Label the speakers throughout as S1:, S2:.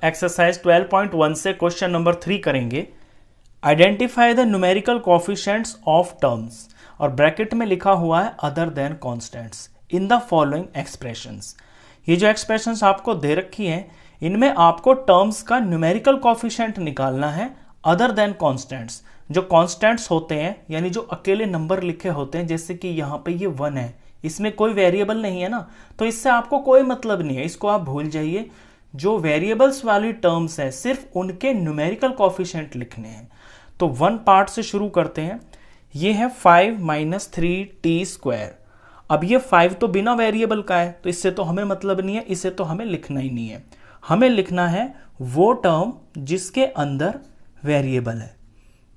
S1: Exercise 12.1 से question number 3 करेंगे। Identify the numerical coefficients of terms और ब्रैकेट में लिखा हुआ है other than constants in the following expressions. ये जो एक्सप्रेशंस आपको दे रखी हैं इनमें आपको टर्म्स का न्यूमेरिकल कोफिशिएंट निकालना है अदर देन कांस्टेंट्स। जो कांस्टेंट्स होते हैं यानी जो अकेले नंबर लिखे होते हैं, जैसे कि यहाँ पे ये 1 है, इसमें कोई वेरिएबल नहीं है ना, तो इससे आपको कोई मतलब नहीं है, इसको आप भूल जाइए। जो वेरिएबल्स वाली टर्म्स है सिर्फ उनके न्यूमेरिकल कोफिशिएंट लिखने हैं। तो 1 पार्ट से शुरू करते हैं। ये है 5 - 3t²। अब ये 5 तो बिना वेरिएबल का है तो इससे तो हमें मतलब नहीं है, इसे तो हमें लिखना ही नहीं है। हमें लिखना है वो टर्म जिसके अंदर वेरिएबल है।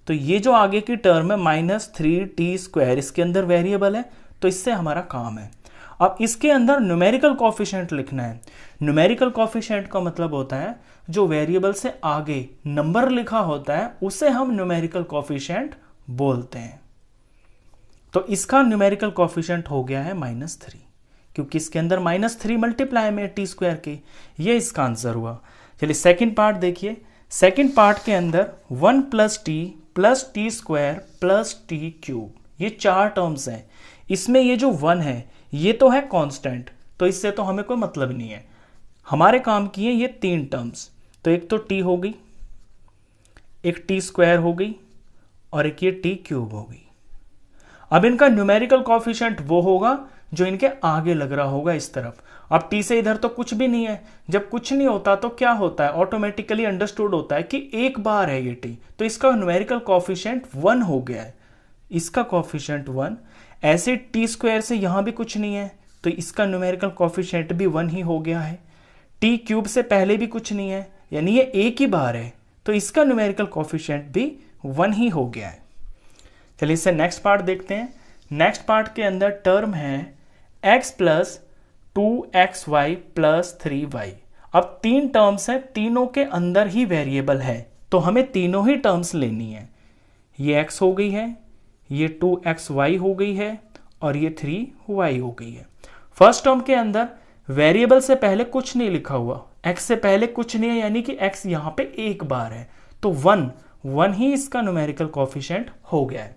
S1: तो ये जो आगे की टर्म है -3t², इसके अंदर वेरिएबल है, तो इससे हमारा काम है। अब इसके अंदर न्यूमेरिकल कोफिशिएंट लिखना है। न्यूमेरिकल कोफिशिएंट का मतलब होता है जो वेरिएबल से आगे नंबर लिखा होता है उसे हम न्यूमेरिकल कोफिशिएंट बोलते हैं। तो इसका न्यूमेरिकल कोफिशिएंट हो गया है -3, क्योंकि इसके अंदर -3 मल्टीप्लाई में t² के। ये इसका आंसर हुआ। चलिए सेकंड पार्ट देखिए। सेकंड पार्ट के अंदर 1 + t + t² + t³, ये 4 टर्म्स हैं। इसमें ये जो 1 है ये तो है कांस्टेंट, तो इससे तो हमें कोई मतलब नहीं है। हमारे काम की है ये 3 टर्म्स। तो एक तो t हो गई, एक t² हो गई और एक ये t³ हो गई। अब इनका न्यूमेरिकल कोफिशिएंट वो होगा जो इनके आगे लग रहा होगा इस तरफ। अब t से इधर तो कुछ भी नहीं है। जब कुछ नहीं होता तो क्या होता है, ऑटोमेटिकली अंडरस्टूड होता है कि एक बार है ये t, तो इसका न्यूमेरिकल कोफिशिएंट 1 हो गया है। इसका कोफिशिएंट 1। ऐसे t² से यहां भी कुछ नहीं है तो इसका न्यूमेरिकल कोफिशिएंट भी 1 ही हो गया है। t³ से पहले भी कुछ नहीं है यानी ये एक ही बार है, तो इसका न्यूमेरिकल कोफिशिएंट भी 1 ही हो गया है। चलिए इससे नेक्स्ट पार्ट देखते हैं। नेक्स्ट पार्ट के अंदर टर्म है x + 2xy + 3y। अब 3 टर्म्स हैं, तीनों के अंदर ही वेरिएबल है, तो हमें तीनों ही टर्म्स लेनी है। ये x हो गई है, ये 2xy हो गई है और ये 3y हो गई है। फर्स्ट टर्म के अंदर वेरिएबल से पहले कुछ नहीं लिखा हुआ, x से पहले कुछ नहीं है यानी कि x यहां पे एक बार है, तो 1 ही इसका न्यूमेरिकल कोफिशिएंट हो गया है।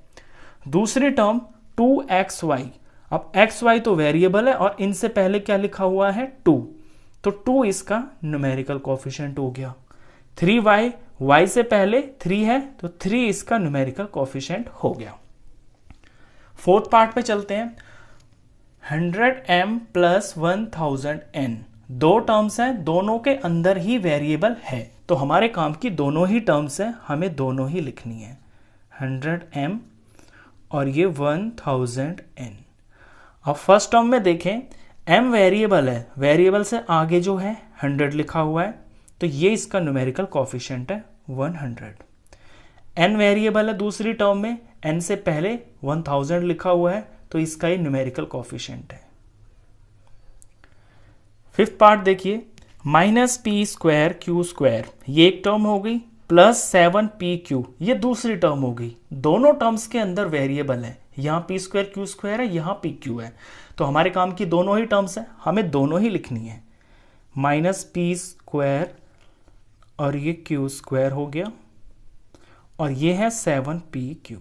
S1: दूसरी टर्म 2xy। अब xy तो वेरिएबल है और इनसे पहले क्या लिखा हुआ है 2, तो 2 इसका न्यूमेरिकल कोफिशिएंट हो गया। 3y, y से पहले 3 है तो 3 इसका न्यूमेरिकल कोफिशिएंट हो गया। फोर्थ पार्ट पे चलते हैं। 100m + 1000n। 2 टर्म्स हैं, दोनों के अंदर ही वेरिएबल है, तो हमारे काम की दोनों ही टर्म्स हैं, हमें दोनों ही लिखनी है। 100m और ये 1000n। अब फर्स्ट टर्म में देखें, m वेरिएबल है, वेरिएबल से आगे जो है 100 लिखा हुआ है, तो ये इसका न्यूमेरिकल कोफिशिएंट है 100। n वेरिएबल है दूसरी टर्म में, n से पहले 1000 लिखा हुआ है, तो इसका ये न्यूमेरिकल कोफिशिएंट है। फिफ्थ पार्ट देखिए। -p² q², ये एक टर्म हो गई, +7pq, ये दूसरी टर्म हो गई। दोनों टर्म्स के अंदर वेरिएबल है, यहाँ p² q² है, यहाँ pq है, तो हमारे काम की दोनों ही टर्म्स है, हमें दोनों ही लिखनी है। -p² और ये q² हो गया और ये है 7pq।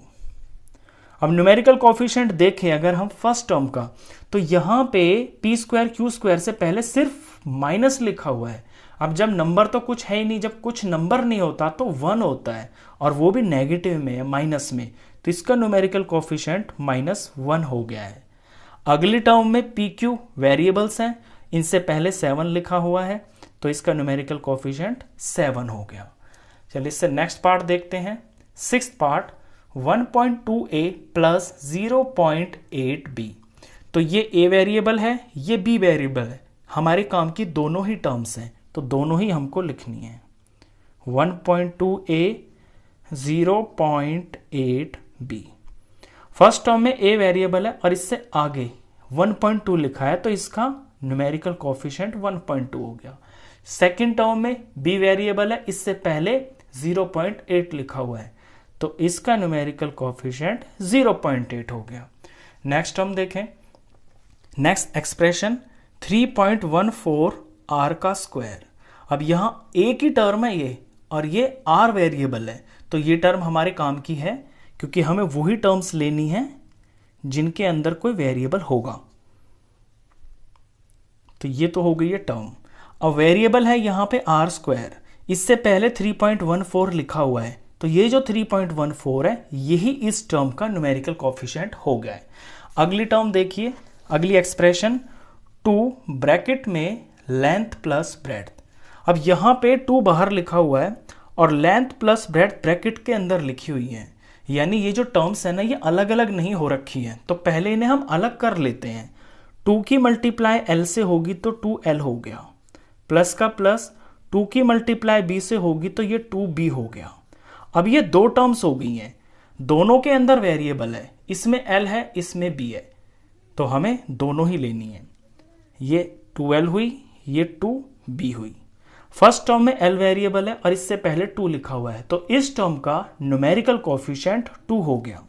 S1: अब न्यूमेरिकल कोफिशिएंट देखें अगर हम फर्स्ट टर्म का, तो यहां पे p² q² से पहले सिर्फ माइनस लिखा हुआ है। अब जब नंबर तो कुछ है ही नहीं, जब कुछ नंबर नहीं होता तो 1 होता है, और वो भी नेगेटिव में है, माइनस में, तो इसका न्यूमेरिकल कोफिशिएंट -1 हो गया है। अगली टर्म में pq वेरिएबल्स हैं, इनसे पहले 7 लिखा हुआ है, तो इसका न्यूमेरिकल कोफिशिएंट 7 हो गया। चलिए इससे नेक्स्ट पार्ट देखते हैं। Sixth part 1.2a + 0.8b। तो ये a वेरिएबल है, ये b वेरिएबल है, हमारे काम की दोनों ही टर्म्स हैं, तो दोनों ही हमको लिखनी है। 1.2a 0.8b। फर्स्ट टर्म में a वेरिएबल है और इससे आगे 1.2 लिखा है, तो इसका न्यूमेरिकल कोफिशिएंट 1.2 हो गया। सेकंड टर्म में b वेरिएबल है, इससे पहले 0.8 लिखा हुआ है, तो इसका न्यूमेरिकल कोफिशिएंट 0.8 हो गया। नेक्स्ट टर्म देखें। Next expression 3.14 r²। अब यहाँ एक ही टर्म है ये, और ये आर वेरिएबल है, तो ये टर्म हमारे काम की है क्योंकि हमें वही टर्म्स लेनी है जिनके अंदर कोई वेरिएबल होगा। तो ये तो हो गई है टर्म। अब वेरिएबल है यहाँ पे आर स्क्वायर, इससे पहले 3.14 लिखा हुआ है, तो ये जो 3.14 है यही इस टर्म का न्यूमेरिकल कोफिशिएंट हो गया है। अगली टर्म देखिए, अगली एक्सप्रेशन 2 ब्रैकेट में लेंथ प्लस ब्रेड्थ। अब यहाँ पे 2 बाहर लिखा हुआ है और लेंथ प्लस ब्रेड्थ ब्रैकेट के अंदर लिखी हुई है, यानी ये जो टर्म्स है ना ये अलग अलग नहीं हो रखी है, तो पहले इन्हें हम अलग कर लेते हैं। 2 की मल्टीप्लाई L से होगी तो 2L हो गया, प्लस का प्लस 2 की मल्टीप्लाई B से होगी तो ये 2B हो गया। अब ये 2 टर्म्स हो गई हैं, दोनों के अंदर वेरिएबल है, इसमें L है इसमें B है, तो हमें दोनों ही लेनी है। ये 2L हुई, ये 2B हुई। फर्स्ट टर्म में L वेरिएबल है और इससे पहले 2 लिखा हुआ है, तो इस टर्म का न्यूमेरिकल कोफिशिएंट 2 हो गया।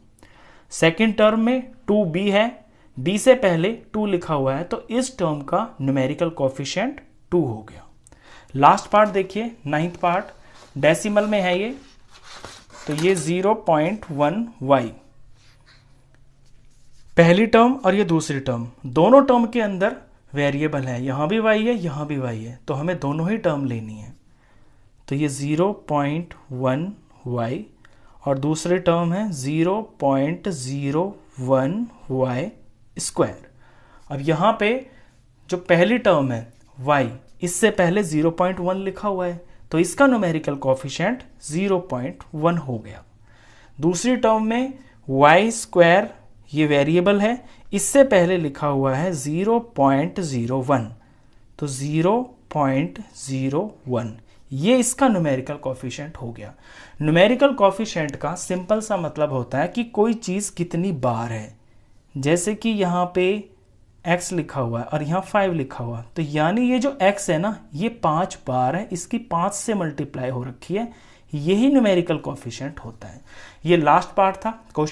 S1: सेकेंड टर्म में 2B है, B से पहले 2 लिखा हुआ है, तो इस टर्म का न्यूमेरिकल कोफिशिएंट 2 हो गया। लास्ट पार्ट देखिए, 9th पार्ट, डेसिमल में है ये, तो ये 0.1y पहली टर्म और ये दूसरी टर्म, दोनों टर्म के अंदर वेरिएबल है, यहाँ भी y है यहाँ भी y है, तो हमें दोनों ही टर्म लेनी है। तो ये 0.1y और दूसरी टर्म है 0.01y स्क्वायर। अब यहाँ पे जो पहली टर्म है y, इससे पहले 0.1 लिखा हुआ है, तो इसका न्यूमेरिकल कोफिशिएंट 0.1 हो गया। दूसरी टर्म में y स्क्वायर, ये वेरिएबल है, इससे पहले लिखा हुआ है 0.01, तो 0.01 ये इसका न्यूमेरिकल कोफिशिएंट हो गया। न्यूमेरिकल कोफिशिएंट का सिंपल सा मतलब होता है कि कोई चीज़ कितनी बार है, जैसे कि यहाँ पे x लिखा हुआ है और यहाँ 5 लिखा हुआ है, तो यानी ये जो x है ना ये 5 बार है, इसकी 5 से मल्टीप्लाई हो रखी है, यही न्यूमेरिकल कोफिशिएंट होता है। ये लास्ट पार्ट था क्वेश्चन।